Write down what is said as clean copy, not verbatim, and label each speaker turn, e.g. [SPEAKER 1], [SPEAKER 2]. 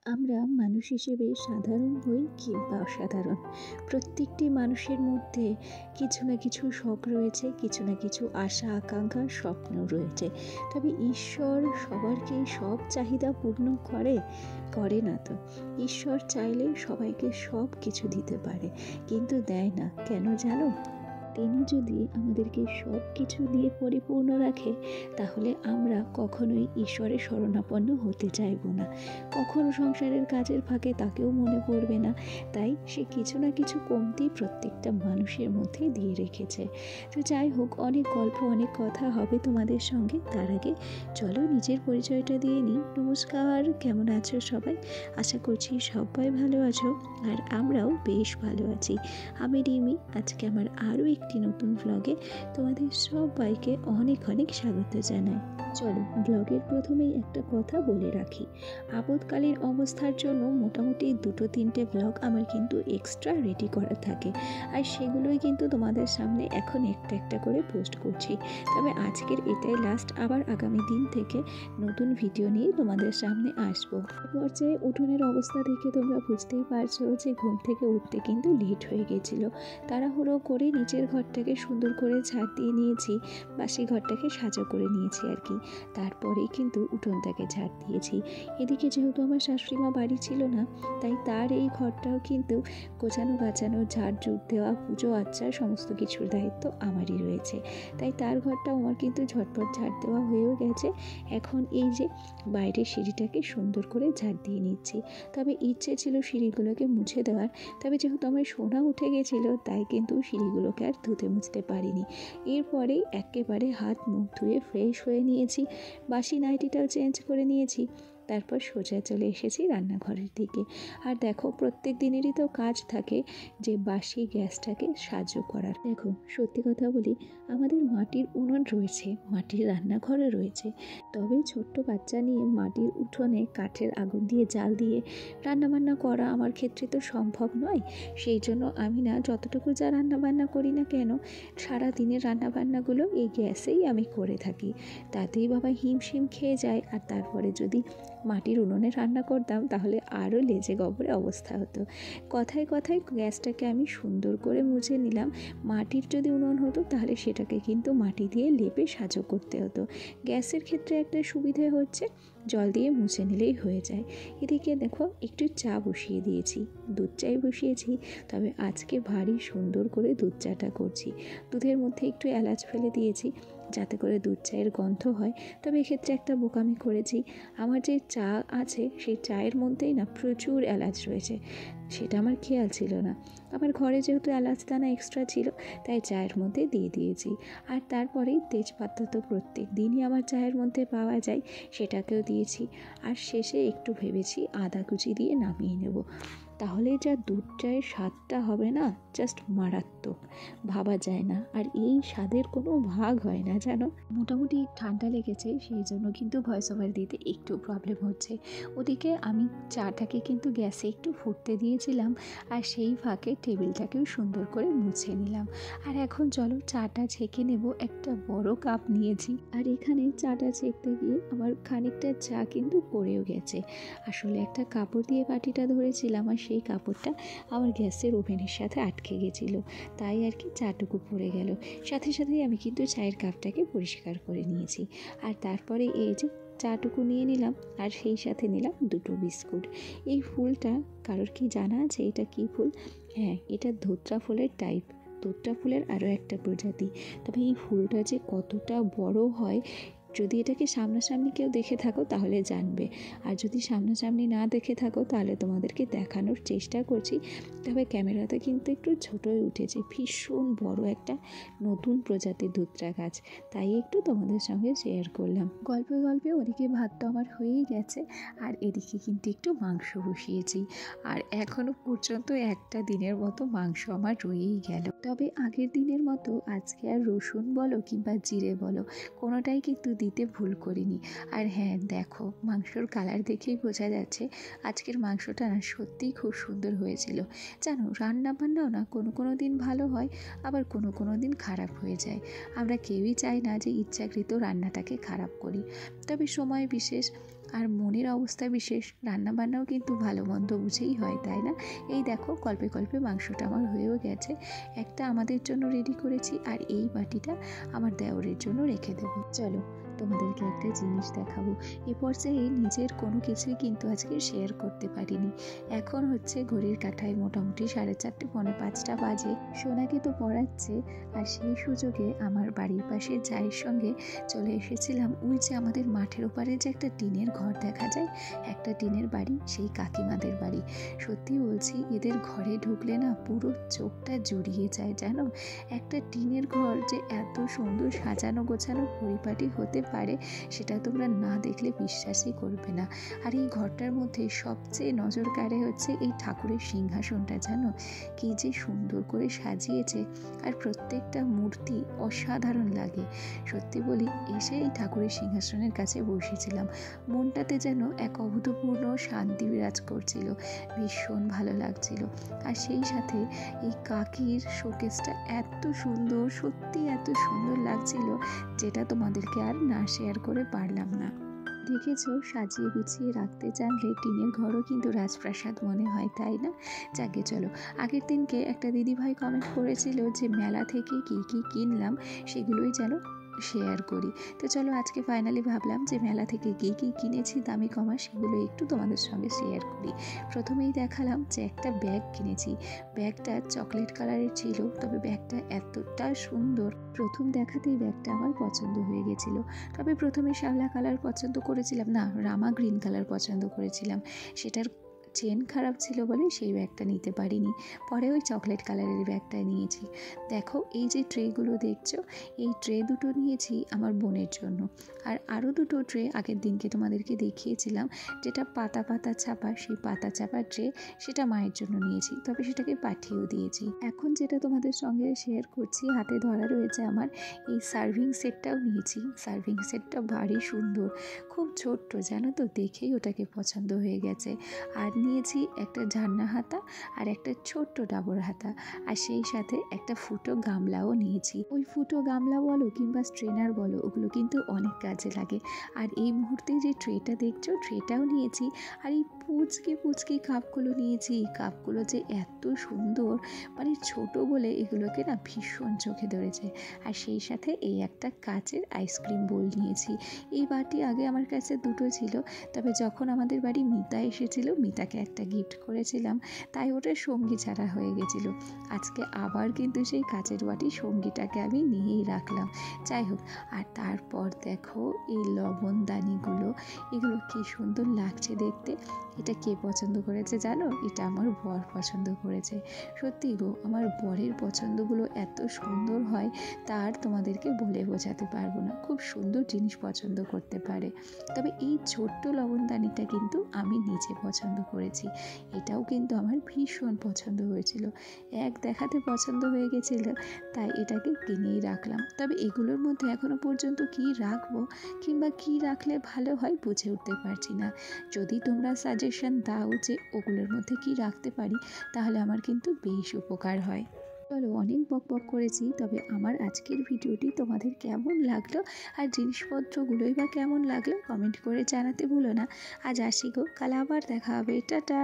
[SPEAKER 1] আমরা মানুষ হিসেবে সাধারণ হই কিংবা অসাধারণ, প্রত্যেকটি মানুষের মধ্যে কিছু না কিছু শখ রয়েছে, কিছু না কিছু আশা আকাঙ্ক্ষা স্বপ্ন রয়েছে। তবে ঈশ্বর সবারকে সব চাহিদা পূর্ণ করে না তো। ঈশ্বর চাইলে সবাইকে সব কিছু দিতে পারে, কিন্তু দেয় না কেন জানো? তিনি যদি আমাদেরকে সব কিছু দিয়ে পরিপূর্ণ রাখে, তাহলে আমরা কখনোই ঈশ্বরের শরণাপন্ন হতে চাইব না। কখনো সংসারের কাজের ফাঁকে তাকেও মনে পড়বে না। তাই সে কিছু না কিছু কমতি প্রত্যেকটা মানুষের মধ্যে দিয়ে রেখেছে। তো যাই হোক, অনেক গল্প অনেক কথা হবে তোমাদের সঙ্গে। তার আগে চলো নিজের পরিচয়টা দিয়ে নিই। নমস্কার, কেমন আছো সবাই? আশা করছি সবাই ভালো আছো, আর আমরাও বেশ ভালো আছি। আমি রিমি। আজকে আমার আরও একটি নতুন ব্লগে তোমাদের সবাইকে অনেক অনেক স্বাগত জানাই। চলো ব্লগের প্রথমেই একটা কথা বলে রাখি। আপদকালীন অবস্থার জন্য মোটামুটি 2-3টে ব্লগ আমার কিন্তু এক্সট্রা রেডি করা থাকে, আর সেগুলোই কিন্তু তোমাদের সামনে এখন একটা একটা করে পোস্ট করছি। তবে আজকের এটাই লাস্ট, আবার আগামী দিন থেকে নতুন ভিডিও নিয়ে তোমাদের সামনে আসবো। পর্যায়ে উঠোনের অবস্থা দেখে তোমরা বুঝতেই পারছো যে ঘুম থেকে উঠতে কিন্তু লেট হয়ে গেছিলো। তাড়াহুড়ো করে নিচের ঘরটাকে সুন্দর করে ঝাড় দিয়ে নিয়েছি, বাসি ঘরটাকে সাজা করে নিয়েছি আর কি। তারপরেই কিন্তু উঠোনটাকে ঝাড় দিয়েছি। এদিকে যেহেতু আমার শাশুড়িমা বাড়ি ছিল না, তাই তার এই ঘরটাও কিন্তু গোছানো গাছানো, ঝাড় ঝুট দেওয়া, পুজো আচ্ছা সমস্ত কিছুর দায়িত্ব আমারই রয়েছে। তাই তার ঘরটাও আমার কিন্তু ঝটপট ঝাড় দেওয়া হয়েও গেছে। এখন এই যে বাইরের সিঁড়িটাকে সুন্দর করে ঝাড় দিয়ে নিচ্ছি। তবে ইচ্ছে ছিল সিঁড়িগুলোকে মুছে দেওয়ার, তবে যেহেতু আমার সোনা উঠে গেছিলো, তাই কিন্তু সিঁড়িগুলোকে আর ধুতে মুছতে পারিনি। এরপরেই একেবারে হাত মুখ ধুয়ে ফ্রেশ হয়ে নিয়েছি, বাসি নাইটিটাও চেঞ্জ করে নিয়েছি। তারপর সোজা চলে এসেছি রান্নাঘরের দিকে। আর দেখো, প্রত্যেক দিনেরই তো কাজ থাকে যে বাসি গ্যাসটাকে সাহায্য করার। দেখো, সত্যি কথা বলি, আমাদের মাটির উনুন রয়েছে, মাটির রান্নাঘরে রয়েছে, তবে ছোট্ট বাচ্চা নিয়ে মাটির উঠোনে কাঠের আগুন দিয়ে জাল দিয়ে রান্নাবান্না করা আমার ক্ষেত্রে তো সম্ভব নয়। সেই জন্য আমি না যতটুকু যা রান্নাবান্না করি না কেন, সারা দিনের রান্নাবান্নাগুলো এই গ্যাসেই আমি করে থাকি। তাতেই বাবা হিমশিম খেয়ে যায়। আর তারপরে যদি মাটির উনুনে রান্না করতাম, তাহলে আরও লেজে গবরে অবস্থা হতো। কথায় কথায় গ্যাসটাকে আমি সুন্দর করে মুছে নিলাম। মাটির যদি উনুন হতো, তাহলে সেটাকে কিন্তু মাটি দিয়ে লেপে সাজো করতে হতো। গ্যাসের ক্ষেত্রে একটা সুবিধে হচ্ছে, জল দিয়ে মুছে নিলেই হয়ে যায়। এদিকে দেখো, একটু চা বসিয়ে দিয়েছি, দুধ চাই বসিয়েছি। তবে আজকে ভারী সুন্দর করে দুধ চাটা করছি। দুধের মধ্যে একটু এলাচ ফেলে দিয়েছি, যাতে করে দুধ চায়ের গন্ধ হয়। তবে এক্ষেত্রে একটা বোকামি করেছি, আমার যে চা আছে সেই চায়ের মধ্যেই না প্রচুর এলাচ রয়েছে, সেটা আমার খেয়াল ছিল না। আমার ঘরে যেহেতু এলাচ দানা এক্সট্রা ছিল, তাই চায়ের মধ্যে দিয়ে দিয়েছি। আর তারপরেই তেজপাতা তো প্রত্যেক দিনই আমার চায়ের মধ্যে পাওয়া যায়, সেটাকেও দিয়েছি। আর শেষে একটু ভেবেছি আদা কুচি দিয়ে নামিয়ে নেব, তাহলে যা দুধ চায়ের স্বাদটা হবে না, জাস্ট মারাত্মক, ভাবা যায় না। আর এই স্বাদের কোনো ভাগ হয় না জানো। মোটামুটি ঠান্ডা লেগেছে, সেই জন্য কিন্তু ভয়েস ওভার দিতে একটু প্রবলেম হচ্ছে। ওদিকে আমি চাটাকে কিন্তু গ্যাসে একটু ফুটতে দিয়েছিলাম, আর সেই ফাঁকে টেবিলটাকেও সুন্দর করে মুছে নিলাম। আর এখন চলো চাটা ছেঁকে নেব। একটা বড় কাপ নিয়েছি, আর এখানে চাটা ছেঁকতে গিয়ে আমার খানিকটা চা কিন্তু পড়েও গেছে। আসলে একটা কাপড় দিয়ে বাটিটা ধরেছিলাম, আর সেই কাপড়টা আমার গ্যাসের ওভেনের সাথে আটকে গেছিলো, তাই আর কি চাটুকু পড়ে গেল। সাথে সাথেই আমি কিন্তু চায়ের কাপটাকে পরিষ্কার করে নিয়েছি। আর তারপরে এই যে চাটুকু নিয়ে নিলাম, আর সেই সাথে নিলাম 2টো বিস্কুট। এই ফুলটা কারোর কি জানা আছে এটা কি ফুল? হ্যাঁ, এটা ধুত্রা ফুলের টাইপ, ধুত্রা ফুলের আরও একটা প্রজাতি। তবে এই ফুলটা যে কতটা বড় হয়, যদি এটাকে সামনাসামনি কেউ দেখে থাকো তাহলে জানবে, আর যদি সামনাসামনি না দেখে থাকো তাহলে তোমাদেরকে দেখানোর চেষ্টা করছি। তবে ক্যামেরাতে কিন্তু একটু ছোটোই উঠেছে। ভীষণ বড় একটা নতুন প্রজাতির ধুত্রা গাছ, তাই একটু তোমাদের সঙ্গে শেয়ার করলাম। গল্পে গল্পে ওদিকে ভাত তো আমার হয়েই গেছে, আর এদিকে কিন্তু একটু মাংস বসিয়েছি। আর এখনও পর্যন্ত একটা দিনের মতো মাংস আমার রয়েই গেল। তবে আগের দিনের মতো আজকে আর রসুন বলো কিংবা জিরে বলো কোনোটাই কিন্তু দিতে ভুল করিনি। আর হ্যাঁ, দেখো মাংসর কালার দেখেই বোঝা যাচ্ছে আজকের মাংসটা না সত্যিই খুব সুন্দর হয়েছিল। জানো, রান্না বান্নাও না কোনো দিন ভালো হয়, আবার কোনো দিন খারাপ হয়ে যায়। আমরা কেউই চাই না যে ইচ্ছাকৃত রান্নাটাকে খারাপ করি, তবে সময় বিশেষ আর মনের অবস্থা বিশেষ রান্নাবান্নাও কিন্তু ভালো মন্দ বুঝেই হয়, তাই না? এই দেখো গল্পে গল্পে মাংসটা আমার হয়েও গেছে। একটা আমাদের জন্য রেডি করেছি, আর এই বাটিটা আমার দেওরের জন্য রেখে দেবো। চলো তোমাদেরকে একটা জিনিস দেখাবো। এ পর্যায়ে নিজের কোনো কিছুই কিন্তু আজকে শেয়ার করতে পারিনি। এখন হচ্ছে ঘড়ির কাঁটায় মোটামুটি 4:30 পৌনে 5টা বাজে। সোনাকে তো পড়াচ্ছে, আর সেই সুযোগে আমার বাড়ির পাশে জায়ের সঙ্গে চলে এসেছিলাম ওই যে আমাদের মাঠের ওপারে যে একটা টিনের ঘর দেখা যায়, একটা টিনের বাড়ি, সেই কাকিমাদের বাড়ি। সত্যি বলছি, এদের ঘরে ঢুকলে না পুরো চোখটা জুড়িয়ে যায় জানো। একটা টিনের ঘর যে এত সুন্দর সাজানো গোছানো পরিপাটি হতে পারে সেটা তোমরা না দেখলে বিশ্বাসই করবে না। আর এই ঘরটার মধ্যে সবচেয়ে নজর কাড়ে হচ্ছে এই ঠাকুরের সিংহাসনটা, জানো কি যে সুন্দর করে সাজিয়েছে, আর প্রত্যেকটা মূর্তি অসাধারণ লাগে। সত্যি বলি, এসে এই ঠাকুরের সিংহাসনের কাছে বসেছিলাম, মনটাতে যেন এক অভূতপূর্ণ শান্তি বিরাজ করছিল, ভীষণ ভালো লাগছিল। আর সেই সাথে এই কাকির শোকেসটা এত সুন্দর, সত্যি এত সুন্দর লাগছিল, যেটা তোমাদেরকে আর না শেয়ার করে পারলাম না। দেখেছো, সাজিয়ে গুছিয়ে রাখতে জানলে টিনের ঘরও কিন্তু রাজপ্রাসাদ মনে হয়, তাই না? যাকে চলো, আগের দিনকে একটা দিদিভাই কমেন্ট করেছিল যে মেলা থেকে কি কি কিনলাম সেগুলোই যেন শেয়ার করি। তো চলো, আজকে ফাইনালি ভাবলাম যে মেলা থেকে কি কি কিনেছি দামি কমা সেগুলো একটু তোমাদের সঙ্গে শেয়ার করি। প্রথমেই দেখালাম যে একটা ব্যাগ কিনেছি। ব্যাগটা চকলেট কালারের ছিল, তবে ব্যাগটা এতটা সুন্দর, প্রথম দেখাতেই ব্যাগটা আমার পছন্দ হয়ে গেছিল। তবে প্রথমে শ্যাওলা কালার পছন্দ করেছিলাম না, রামা গ্রিন কালার পছন্দ করেছিলাম। সেটার চেন খারাপ ছিল বলে সেই ব্যাগটা নিতে পারিনি, পরে ওই চকলেট কালারের ব্যাগটা নিয়েছি। দেখো এই যে ট্রেগুলো দেখছো, এই ট্রে দুটো নিয়েছি আমার বোনের জন্য, আর আরও দুটো ট্রে আগের দিনকে তোমাদেরকে দেখিয়েছিলাম যেটা পাতা পাতা ছাপা, সেই পাতা ছাপা ট্রে, সেটা মায়ের জন্য নিয়েছি, তবে সেটাকে পাঠিয়েও দিয়েছি। এখন যেটা তোমাদের সঙ্গে শেয়ার করছি, হাতে ধরা রয়েছে আমার এই সার্ভিং সেটটাও নিয়েছি। সার্ভিং সেটটা ভারী সুন্দর, খুব ছোট্ট জানো তো, দেখেই ওটাকে পছন্দ হয়ে গেছে। আর নিয়েছি একটা ঝান্না হাতা আর একটা ছোট্ট ডাবর হাতা, আর সেই সাথে একটা ফুটো গামলাও নিয়েছি। ওই ফুটো গামলা বলো কিংবা স্ট্রেনার বলো, ওগুলো কিন্তু অনেক কাজে লাগে। আর এই মুহূর্তে যে ট্রেটা দেখছো, ট্রেটাও নিয়েছি। আর এই পুচকি কাপগুলো নিয়েছি। কাপগুলো যে এত সুন্দর, মানে ছোট বলে এগুলোকে না ভীষণ চোখে ধরেছে। আর সেই সাথে এই একটা কাচের আইসক্রিম বোল নিয়েছি। এই বাটি আগে আমার কাছে দুটো ছিল, তবে যখন আমাদের বাড়ি মিতা এসেছিল, মিতাকে একটা গিফট করেছিলাম, তাই ওটা সঙ্গী ছাড়া হয়ে গেছিল। আজকে আবার কিন্তু সেই কাচের বাটি সঙ্গীটাকে আমি নিয়েই রাখলাম। যাই হোক, আর তারপর দেখো এই লবণদানিগুলো, এগুলো কি সুন্দর লাগছে দেখতে। এটা কে পছন্দ করেছে জানো? এটা আমার বর পছন্দ করেছে। সত্যি গো, আমার বরের পছন্দগুলো এত সুন্দর হয়, তার তোমাদেরকে বলে বোঝাতে পারবো না। খুব সুন্দর জিনিস পছন্দ করতে পারে। তবে এই ছোট্ট লবণদানিটা কিন্তু আমি নিজে পছন্দ করেছি। এটাও কিন্তু আমার ভীষণ পছন্দ হয়েছিল, এক দেখাতে পছন্দ হয়ে গেছিল, তাই এটাকে কিনেই রাখলাম। তবে এগুলোর মধ্যে এখনো পর্যন্ত কি রাখবো কিংবা কি রাখলে ভালো হয় বুঝে উঠতে পারছি না। যদি তোমরা সাজেশন দাও যে ওগুলোর মধ্যে কি রাখতে পারি, তাহলে আমার কিন্তু বেশ উপকার হয়। চলো, অনেক বক করেছি, তবে আমার আজকের ভিডিওটি তোমাদের কেমন লাগলো আর জিনিসপত্রগুলোই বা কেমন লাগলো কমেন্ট করে জানাতে ভুলো না। আজ আসি গো, কাল আবার দেখা হবে, টাটা।